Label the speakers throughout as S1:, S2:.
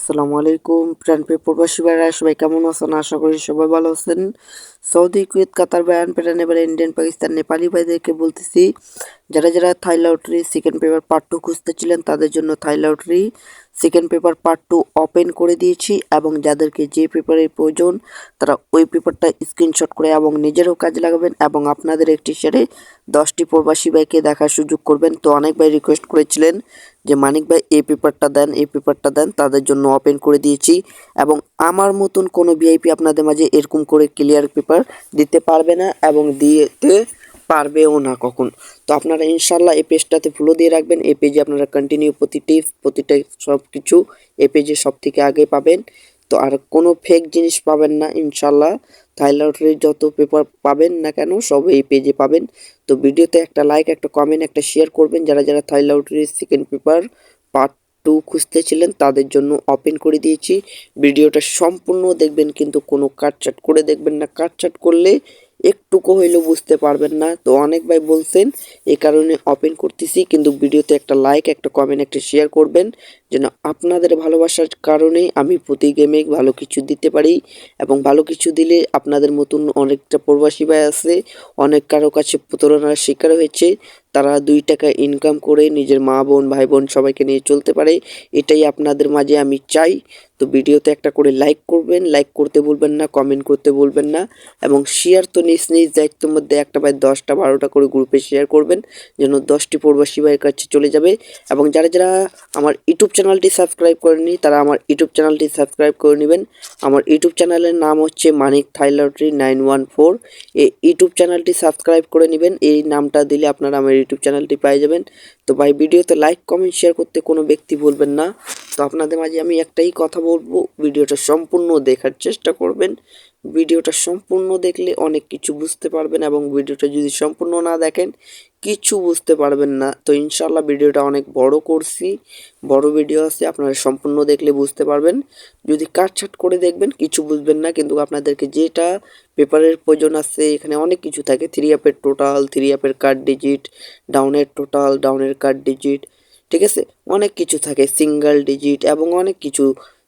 S1: আসসালামু আলাইকুম প্রাণপ্রিয় প্রবাসী ভাইরা, সবাই কেমন আছেন? আশা করি সবাই ভালো আছেন। সৌদি, কুয়েত, কাতার, বায়ান, পেটান, এবার ইন্ডিয়ান, পাকিস্তান, নেপালি ভাইদেরকে বলতেছি, যারা যারা থাই লটারি সেকেন্ড পেপার পার্ট 2 খুঁজতেছিলেন তাদের জন্য থাই lottery second paper part 2 open করে দিয়েছি, এবং যাদেরকে যে পেপারের প্রয়োজন তারা ওই পেপারটা স্ক্রিনশট করে এবং নিজেরও কাজে লাগাবেন, এবং আপনাদের একটি শেয়ারে 10টি প্রবাসী ভাইকে দেখার সুযোগ করবেন। তো অনেক ভাই রিকোয়েস্ট করেছিলেন যে মানিক ভাই এই পেপারটা দেন, এই পেপারটা দেন, তাদের জন্য ওপেন করে দিয়েছি। এবং আমার মতন কোনো ভিআইপি আপনাদের মাঝে এরকম করে ক্লিয়ার পেপার দিতে পারবে না এবং দিতে পারবেও না কখন। তো আপনারা ইনশাল্লাহ এই পেজটাতে ফলো দিয়ে রাখবেন। এই পেজে আপনারা কন্টিনিউ প্রতিটা সব কিছু এই পেজে সব থেকে আগে পাবেন। তো আর কোনো ফেক জিনিস পাবেন না ইনশাল্লাহ। থাই লটারির যত পেপার পাবেন না কেন সব এই পেজে পাবেন। তো ভিডিওতে একটা লাইক, একটা কমেন্ট, একটা শেয়ার করবেন। যারা যারা থাই লটারির সেকেন্ড পেপার পার্ট 2 খুঁজতেছিলেন তাদের জন্য ওপেন করে দিয়েছি। ভিডিওটা সম্পূর্ণ দেখবেন, কিন্তু কোনো কাটছাট করে দেখবেন না। কাটছাট করলে একটুকু হইলেও বুঝতে পারবেন না। তো অনেক ভাই বলছেন, এই কারণে ওপেন করতেছি। কিন্তু ভিডিওতে একটা লাইক, একটা কমেন্ট, একটা শেয়ার করবেন, যেন আপনাদের ভালোবাসার কারণেই আমি প্রতি গেমে ভালো কিছু দিতে পারি। এবং ভালো কিছু দিলে আপনাদের মতন অনেকটা প্রবাসী ভাই আছে, অনেক কারো কাছে প্রতারণার শিকার হয়েছে, তারা 2 টাকা ইনকাম করে নিজের মা বোন ভাই বোন সবাইকে নিয়ে চলতে পারে। এটাই আপনাদের মাঝে আমি চাই। তো ভিডিওতে একটা করে লাইক করবেন, লাইক করতে ভুলবেন না, কমেন্ট করতে ভুলবেন না, এবং শেয়ার তো নিজ নিজ দায়িত্বের মধ্যে একটা ভাই 10টা 12টা করে গ্রুপে শেয়ার করবেন, যেন 10টি প্রবাসী ভাইয়ের কাছে চলে যাবে। এবং যারা যারা আমার ইউটিউব চ্যানেলটি সাবস্ক্রাইব করেনি তারা আমার ইউটিউব চ্যানেলটি সাবস্ক্রাইব করে নেবেন। আমার ইউটিউব চ্যানেলের নাম হচ্ছে মানিক থাই লটারি 914। এই ইউটিউব চ্যানেলটি সাবস্ক্রাইব করে নেবেন। এই নামটা দিলে আপনারা আমার ইউটিউব চ্যানেলটি পেয়ে যাবেন। তো ভাই ভিডিওতে লাইক, কমেন্ট, শেয়ার করতে কোনো ব্যক্তি ভুলবেন না। তো আপনাদের মাঝে আমি একটাই কথা বলবো, ভিডিওটা সম্পূর্ণ দেখার চেষ্টা করবেন। ভিডিওটা সম্পূর্ণ দেখলে অনেক কিছু বুঝতে পারবেন, এবং ভিডিওটা যদি সম্পূর্ণ না দেখেন কিছু বুঝতে পারবেন না। তো ইনশাল্লাহ ভিডিওটা অনেক বড় করছি, বড় ভিডিও আছে, আপনারা সম্পূর্ণ দেখলে বুঝতে পারবেন। যদি কাটছাট করে দেখবেন কিছু বুঝবেন না। কিন্তু আপনাদেরকে যেটা পেপারের প্রয়োজন আছে, এখানে অনেক কিছু থাকে। 3 অ্যাপের টোটাল, 3 অ্যাপের কার্ড ডিজিট, ডাউনের টোটাল, ডাউনের কার্ড ডিজিট, ঠিক আছে, অনেক কিছু থাকে, সিঙ্গেল ডিজিট, এবং অনেক কিছু,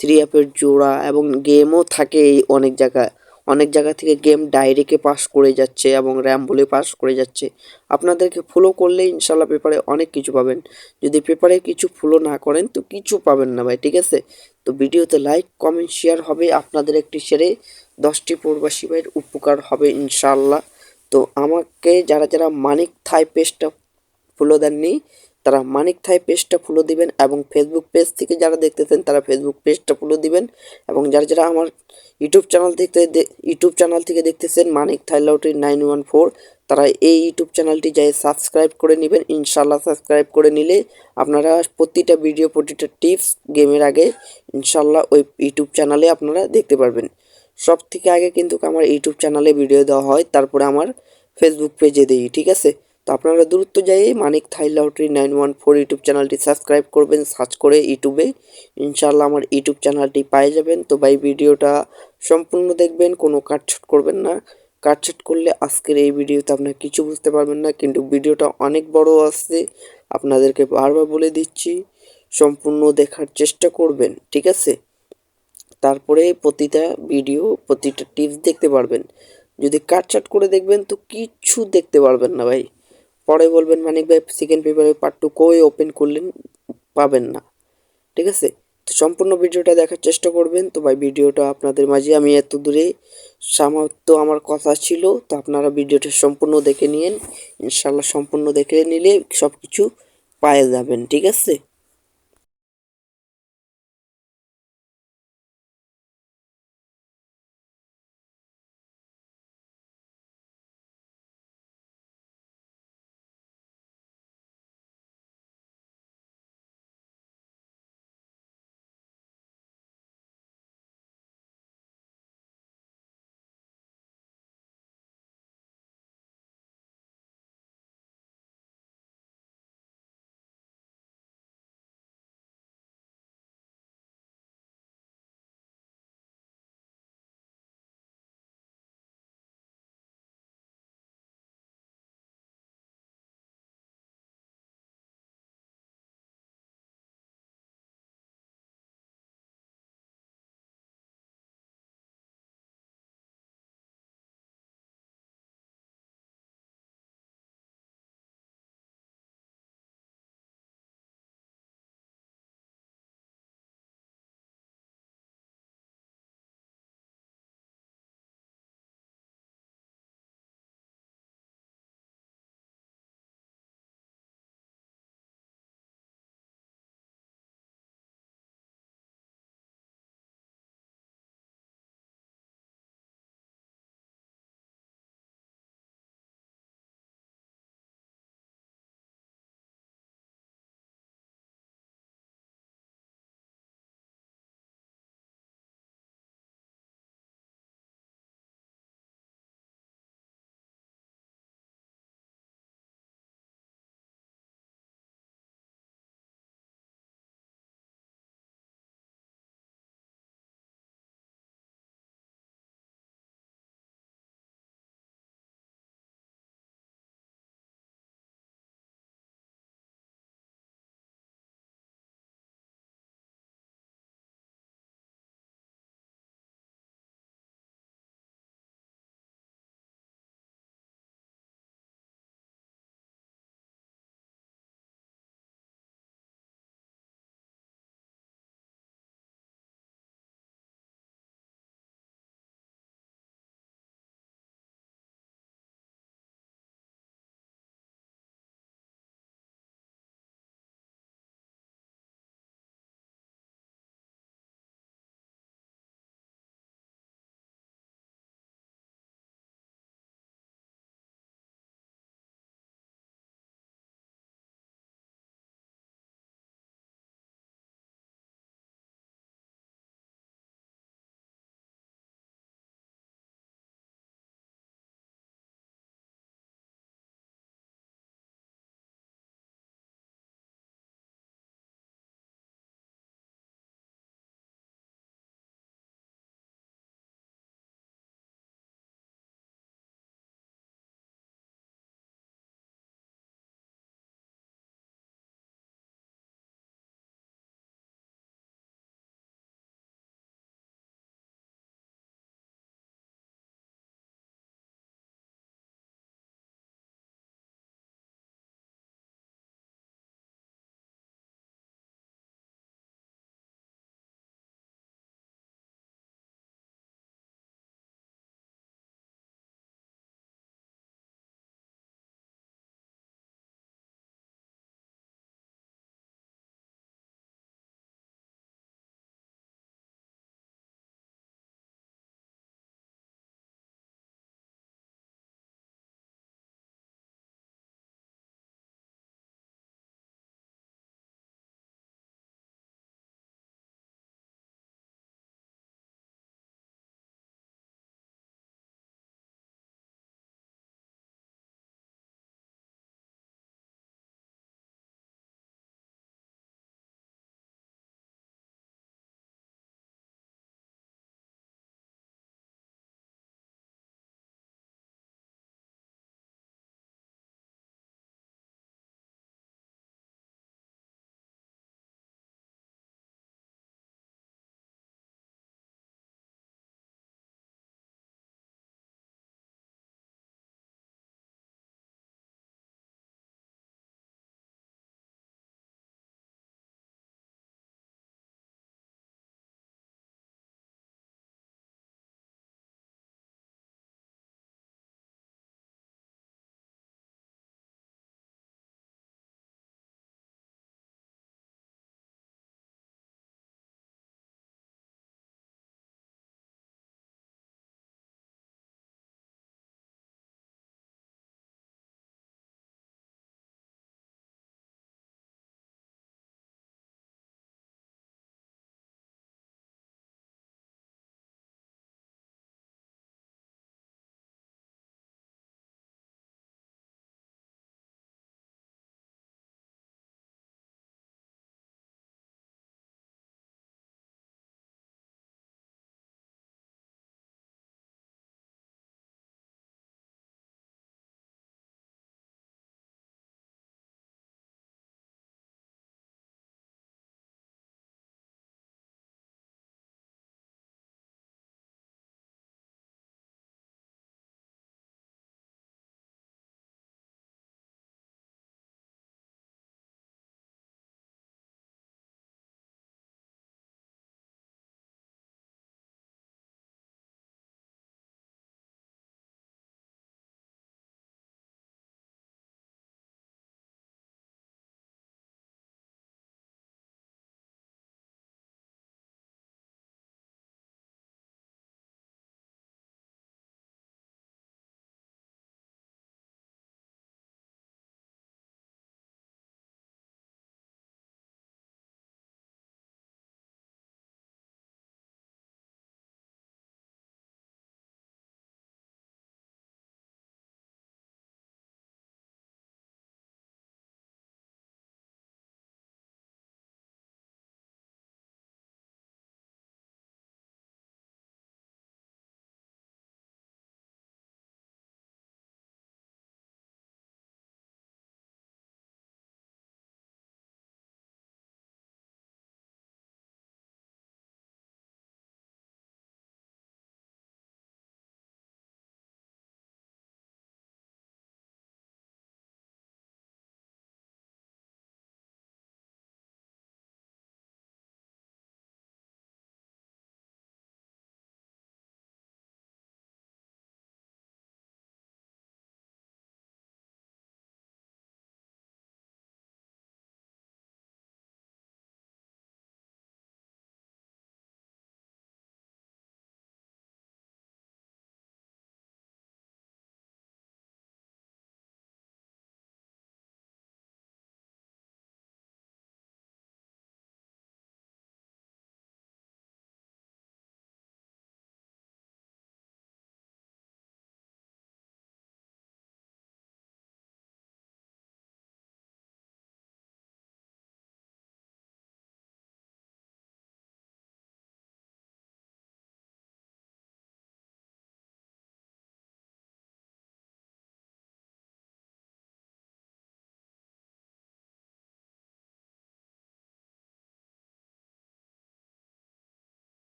S1: 3 অ্যাপের জোড়া, এবং গেমও থাকে। এই অনেক জায়গা থেকে গেম ডাইরেক্টে পাস করে যাচ্ছে এবং র্যাম বলে পাস করে যাচ্ছে। আপনাদেরকে ফলো করলে ইনশাল্লাহ পেপারে অনেক কিছু পাবেন। যদি পেপারে কিছু ফলো না করেন তো কিছু পাবেন না ভাই, ঠিক আছে। তো ভিডিওতে লাইক, কমেন্ট, শেয়ার হবে, আপনাদের একটি শেয়ারে 10টি প্রবাসী ভাইয়ের উপকার হবে ইনশাল্লাহ। তো আমাকে যারা যারা মানিক থাই পেজটা ফলো দেননি তারা মানিক থাই পেজটা ফলো দিবেন, এবং ফেসবুক পেজ থেকে যারা দেখতেছেন তারা ফেসবুক পেজটা ফলো দিবেন। এবং যারা যারা আমার ইউটিউব চ্যানেল থেকে দেখতেছেন মানিক থাই লটারি 914, তারা এই ইউটিউব চ্যানেলটি যাই সাবস্ক্রাইব করে নেবেন ইনশাল্লাহ। সাবস্ক্রাইব করে নিলে আপনারা প্রতিটা ভিডিও, প্রতিটা টিপস গেমের আগে ইনশাল্লাহ ওই ইউটিউব চ্যানেলে আপনারা দেখতে পারবেন। সব থেকে আগে কিন্তু আমার ইউটিউব চ্যানেলে ভিডিও দেওয়া হয়, তারপরে আমার ফেসবুক পেজে দিই, ঠিক আছে। তো আপনারা দ্রুত যাই মানিক থাই লটারি 914 ইউটিউব চ্যানেলটি সাবস্ক্রাইব করবেন, সার্চ করে ইউটিউবে, ইনশাল্লাহ আমার ইউটিউব চ্যানেলটি পেয়ে যাবেন। তো ভাই ভিডিওটা সম্পূর্ণ দেখবেন, কোনো কাটছাট করবেন না। কাটছাট করলে আজকের এই ভিডিওতে আপনারা কিছু বুঝতে পারবেন না। কিন্তু ভিডিওটা অনেক বড় আসছে, আপনাদেরকে বারবার বলে দিচ্ছি, সম্পূর্ণ দেখার চেষ্টা করবেন, ঠিক আছে। তারপরে প্রতিটা ভিডিও, প্রতিটা টিপস দেখতে পারবেন। যদি কাটছাট করে দেখবেন তো কিচ্ছু দেখতে পারবেন না ভাই। পরে বলবেন মানিক ভাই সেকেন্ড পেপারে পার্ট 2 কই ওপেন করলেন, পাবেন না, ঠিক আছে। তো সম্পূর্ণ ভিডিওটা দেখার চেষ্টা করবেন। তো ভাই ভিডিওটা আপনাদের মাঝে আমি এত দূরে সামর্থ্য আমার কথা ছিল, তো আপনারা ভিডিওটা সম্পূর্ণ দেখে নিন ইনশাল্লাহ। সম্পূর্ণ দেখে নিলে সব কিছু পেয়ে যাবেন, ঠিক আছে।